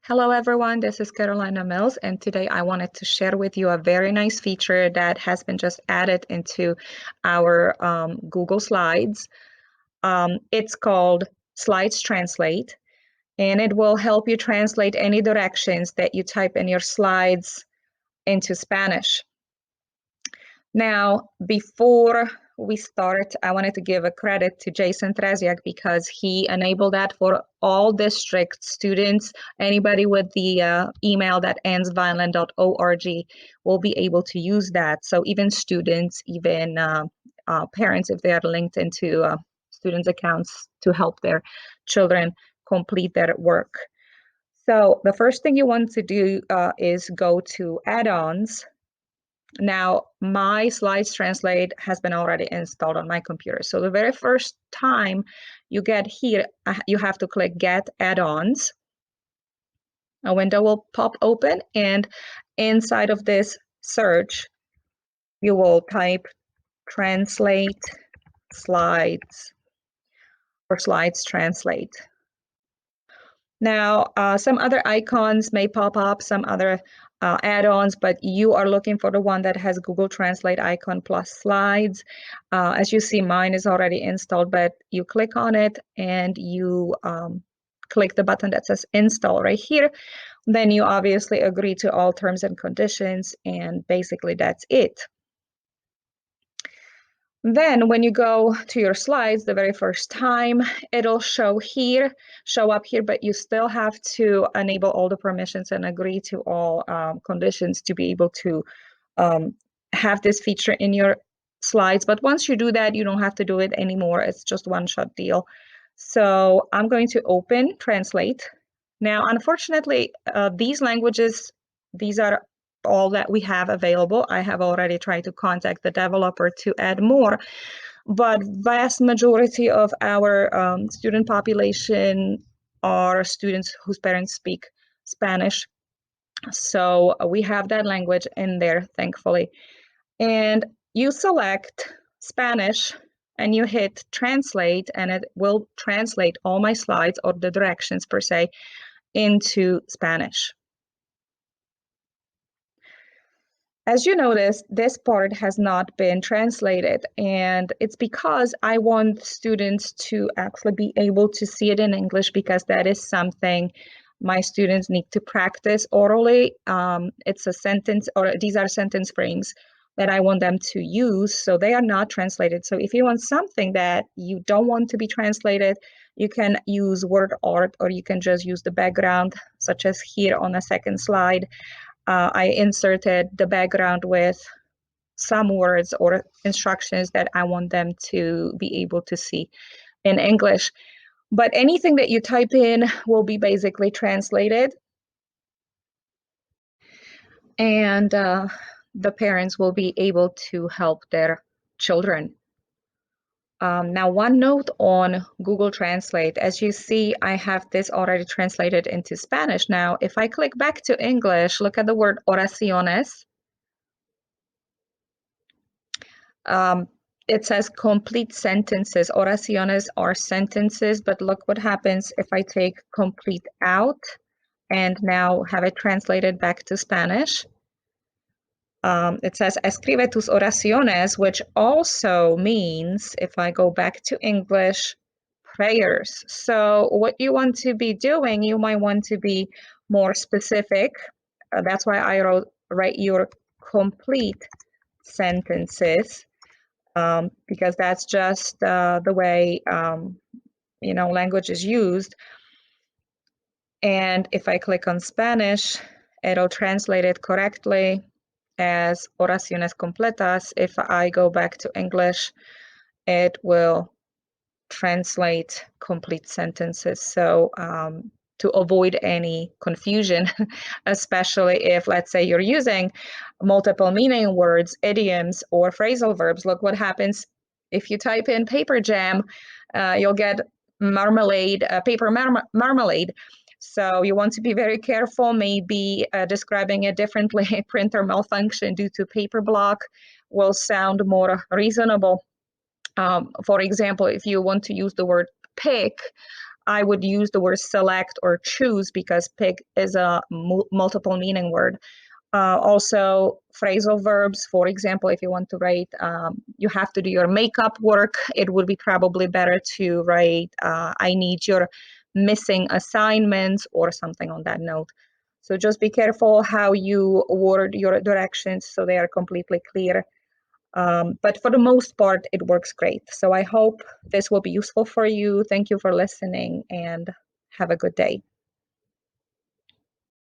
Hello everyone, this is Carolina Mills, and today I wanted to share with you a very nice feature that has been just added into our Google Slides. It's called Slides Translate, and it will help you translate any directions that you type in your slides into Spanish. Now, before we start, I wanted to give a credit to Jason Tresiak because he enabled that for all district students. Anybody with the email that ends violent.org will be able to use that. So even students, even parents, if they are linked into students' accounts to help their children complete their work. So the first thing you want to do is go to add-ons. Now, my Slides Translate has been already installed on my computer. So the very first time you get here, you have to click Get Add-ons. A window will pop open, and inside of this search, you will type Translate Slides or Slides Translate. Now, some other icons may pop up, some other add-ons, but you are looking for the one that has Google Translate icon plus slides. As you see, mine is already installed, but you click on it and you click the button that says install right here. Then you obviously agree to all terms and conditions, and basically that's it. Then when you go to your slides the very first time, it'll show up here, but you still have to enable all the permissions and agree to all conditions to be able to have this feature in your slides. But once you do that, you don't have to do it anymore. It's just one-shot deal. So I'm going to open Translate. Now, unfortunately, these languages, these are all that we have available. I have already tried to contact the developer to add more, but vast majority of our student population are students whose parents speak Spanish. So we have that language in there, thankfully. And you select Spanish and you hit translate, and it will translate all my slides, or the directions per se, into Spanish. As you notice, this part has not been translated, and it's because I want students to actually be able to see it in English, because that is something my students need to practice orally. It's a sentence, or these are sentence frames that I want them to use, so they are not translated. So if you want something that you don't want to be translated, you can use word art, or you can just use the background, such as here on the second slide. I inserted the background with some words or instructions that I want them to be able to see in English. But anything that you type in will be basically translated, and the parents will be able to help their children. Now, one note on Google Translate. As you see, I have this already translated into Spanish. Now, if I click back to English, look at the word oraciones. It says complete sentences. Oraciones are sentences, but look what happens if I take complete out and now have it translated back to Spanish. It says escribe tus oraciones, which also means, if I go back to English, prayers. So what you want to be doing, you might want to be more specific. That's why I write your complete sentences, because that's just the way language is used. And if I click on Spanish, it'll translate it correctly as oraciones completas. If I go back to English, it will translate complete sentences. So to avoid any confusion, especially if, let's say, you're using multiple meaning words, idioms, or phrasal verbs, look what happens if you type in paper jam, you'll get marmalade, paper marmalade. So you want to be very careful, maybe describing it differently. Printer malfunction due to paper block will sound more reasonable. For example, if you want to use the word pick, I would use the word select or choose because pick is a multiple meaning word. Also, phrasal verbs, for example, if you want to write, you have to do your makeup work, it would be probably better to write, I need your missing assignments or something on that note. So just be careful how you word your directions so they are completely clear. But for the most part, it works great. So I hope this will be useful for you. Thank you for listening and have a good day.